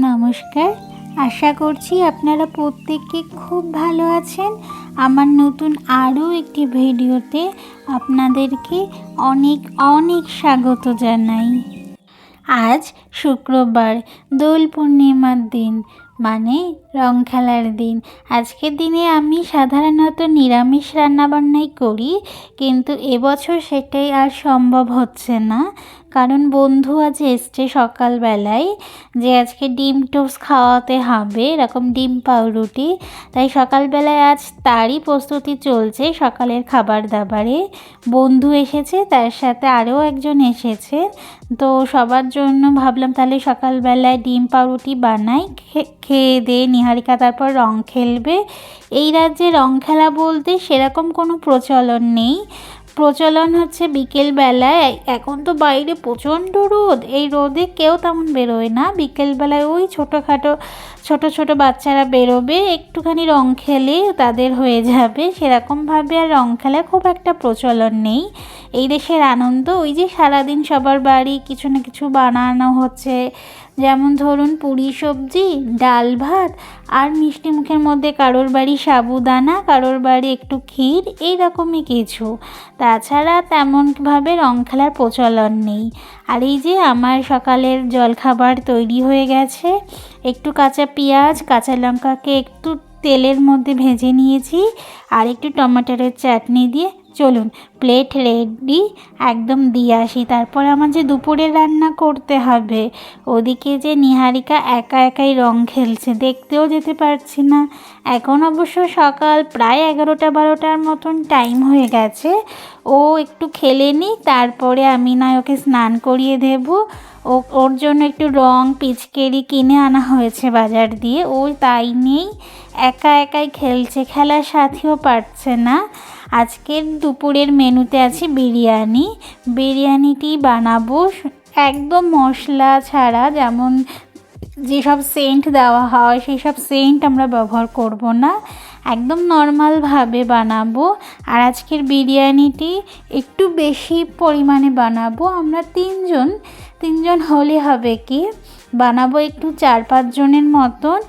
নমস্কার। আশা করছি আপনারা প্রত্যেকে খুব ভালো আছেন। আমার নতুন আরও একটি ভিডিওতে আপনাদেরকে অনেক অনেক স্বাগত জানাই। আজ শুক্রবার, দোল পূর্ণিমার দিন, মানে রং খেলার দিন। আজকের দিনে আমি সাধারণত নিরামিষ রান্নাবান্নাই করি, কিন্তু এবছর সেটাই আর সম্ভব হচ্ছে না, কারণ বন্ধু আজ এসছে সকালবেলায় যে আজকে ডিম টোস্ট খাওয়াতে হবে, এরকম ডিম পাউরুটি। তাই সকালবেলায় আজ তারই প্রস্তুতি চলছে সকালের খাবার দাবারে। বন্ধু এসেছে, তার সাথে আরও একজন এসেছে, তো সবার জন্য ভাবলাম তাহলে সকালবেলায় ডিম পাউরুটি বানাই। খেয়ে দিয়ে নিহারিকা তারপর রং খেলবে। এই রাজ্যে রং খেলা বলতে সেরকম কোনো প্রচলন নেই। প্রচলন হচ্ছে বিকেলবেলায়। এখন তো বাইরে প্রচণ্ড রোদ, এই রোদে কেউ তেমন বেরোয় না। বিকেলবেলায় ওই ছোটোখাটো ছোট বাচ্চারা বেরোবে, একটুখানি রং খেলে তাদের হয়ে যাবে। সেরকমভাবে আর রং খেলা খুব একটা প্রচলন নেই। এই দেশের আনন্দ ওই যে সারাদিন সবার বাড়ি কিছু না কিছু বানানো হচ্ছে, যেমন ধরুন পুরি সবজি, ডাল ভাত, আর মিষ্টি মুখের মধ্যে কারোর বাড়ি সাবুদানা, কারোর বাড়ি একটু ক্ষীর, এইরকমই কিছু। তাছাড়া তেমনভাবে রং খেলার প্রচলন নেই। আর এই যে আমার সকালের জলখাবার তৈরি হয়ে গেছে। একটু কাঁচা পেঁয়াজ, কাঁচা লঙ্কাকে একটু তেলের মধ্যে ভেজে নিয়েছি, আর একটু টমেটোর চাটনি দিয়ে চলুন প্লেট রেডি, একদম দিয়ে আসি। তারপর আমার যে দুপুরে রান্না করতে হবে, ওদিকে যে নিহারিকা একা একাই রং খেলছে, দেখতেও যেতে পারছি না। এখন অবশ্য সকাল প্রায় 11টা-12টার মতন টাইম হয়ে গেছে। ও একটু খেলে নিই, তারপরে আমি না ওকে স্নান করিয়ে দেবো। ওর জন্য একটু রং পিচকেরি কিনে আনা হয়েছে বাজার দিয়ে, ও তাই নেই, একা একাই খেলছে, খেলার সাথেও পারছে না। আজকের দুপুরের মেনুতে আছে বিরিয়ানি। বিরিয়ানিটি বানাবো একদম মশলা ছাড়া, যেমন যেসব সেন্ট দেওয়া হয় সেই সব সেন্ট আমরা ব্যবহার করব না, একদম নর্মালভাবে বানাবো। আর আজকের বিরিয়ানিটি একটু বেশি পরিমাণে বানাবো। আমরা তিনজন হলে হবে কি, বানাবো একটু 4-5 জনের মতন।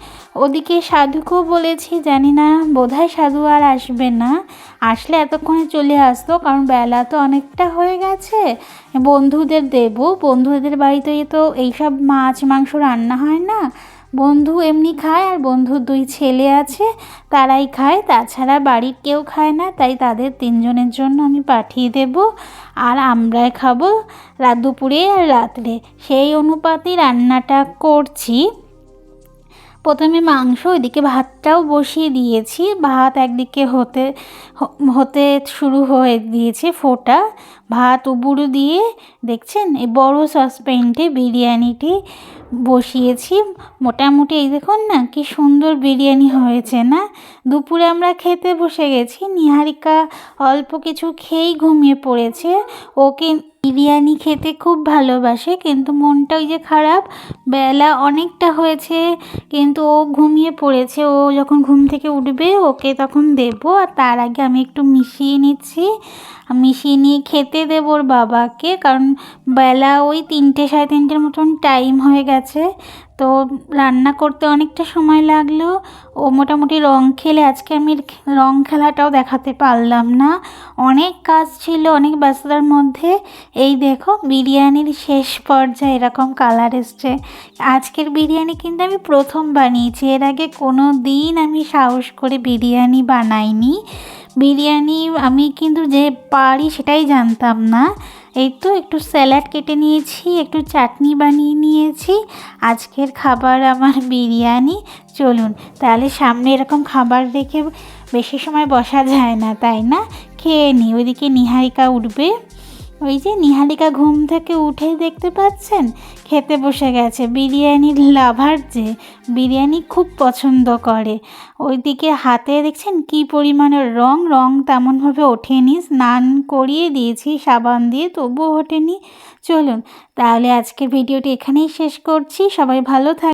ওদিকে সাধুকেও বলেছি, জানি না বোধহয় সাধু আর আসবে না, আসলে এতক্ষণে চলে আসতো, কারণ বেলা তো অনেকটা হয়ে গেছে। বন্ধুদের দেব, বন্ধুদের বাড়িতে তো এইসব মাছ মাংস রান্না হয় না, বন্ধু এমনি খায়, আর বন্ধুর 2 ছেলে আছে, তারাই খায়, তাছাড়া বাড়ির কেউ খায় না। তাই তাদের 3 জনের জন্য আমি পাঠিয়ে দেব, আর আমরাই খাবো দুপুরে আর রাত্রে। সেই অনুপাতেই রান্নাটা করছি। প্রথমে মাংস, ওইদিকে ভাতটাও বসিয়ে দিয়েছি। ভাত একদিকে হতে শুরু হয়ে দিয়েছে ফোটা, ভাত উবুড়ো দিয়ে দেখছেন এই বড় সসপ্যানটে বিরিয়ানিটি বসিয়েছি। মোটামুটি এই দেখুন না কি সুন্দর বিরিয়ানি হয়েছে না। দুপুরে আমরা খেতে বসে গেছি, নিহারিকা অল্প কিছু খেয়েই ঘুমিয়ে পড়েছে। ওকে বিরিয়ানি খেতে খুব ভালোবাসে, কিন্তু মনটা ওই যে খারাপ, বেলা অনেকটা হয়েছে, কিন্তু ও ঘুমিয়ে পড়েছে। ও যখন ঘুম থেকে উঠবে ওকে তখন দেবো, আর তার আগে আমি একটু মিশিয়ে নিচ্ছি। মিশিয়ে নিয়ে খেতে দেবো ওর বাবাকে, কারণ বেলা ওই 3-3:30 মতন টাইম হয়ে গেছে। তো রান্না করতে অনেকটা সময় লাগলো। ও মোটামুটি রং খেলে, আজকে আমি রং খেলাটাও দেখাতে পারলাম না, অনেক কাজ ছিল, অনেক ব্যস্ততার মধ্যে। এই দেখো বিরিয়ানির শেষ পর্যায়ে এরকম কালার এসছে। আজকের বিরিয়ানি কিন্তু আমি প্রথম বানিয়েছি, এর আগে কোনো দিন আমি সাহস করে বিরিয়ানি বানাইনি। বিরিয়ানি আমি কিন্তু যে পারি সেটাই জানতাম না। এই তো একটু স্যালাড কেটে নিয়েছি, একটু চাটনি বানিয়ে নিয়েছি। আজকের খাবার আমার বিরিয়ানি। চলুন তাহলে, সামনে এরকম খাবার রেখে বেশি সময় বসা যায় না, তাই না? খেয়ে নিই। ওইদিকে নিহারিকা উঠবে, ওই যে নিহারিকা ঘুম থেকে উঠেই দেখতে পাচ্ছেন খেতে বসে গেছে। বিরিয়ানির লাভার, যে বিরিয়ানি খুব পছন্দ করে। ওইদিকে হাতে দেখছেন কি পরিমাণে রং তেমনভাবে ওঠেনি, স্নান করিয়ে দিয়েছি সাবান দিয়ে, তবুও ওঠেনি। চলুন তাহলে আজকের ভিডিওটি এখানেই শেষ করছি। সবাই ভালো থাক।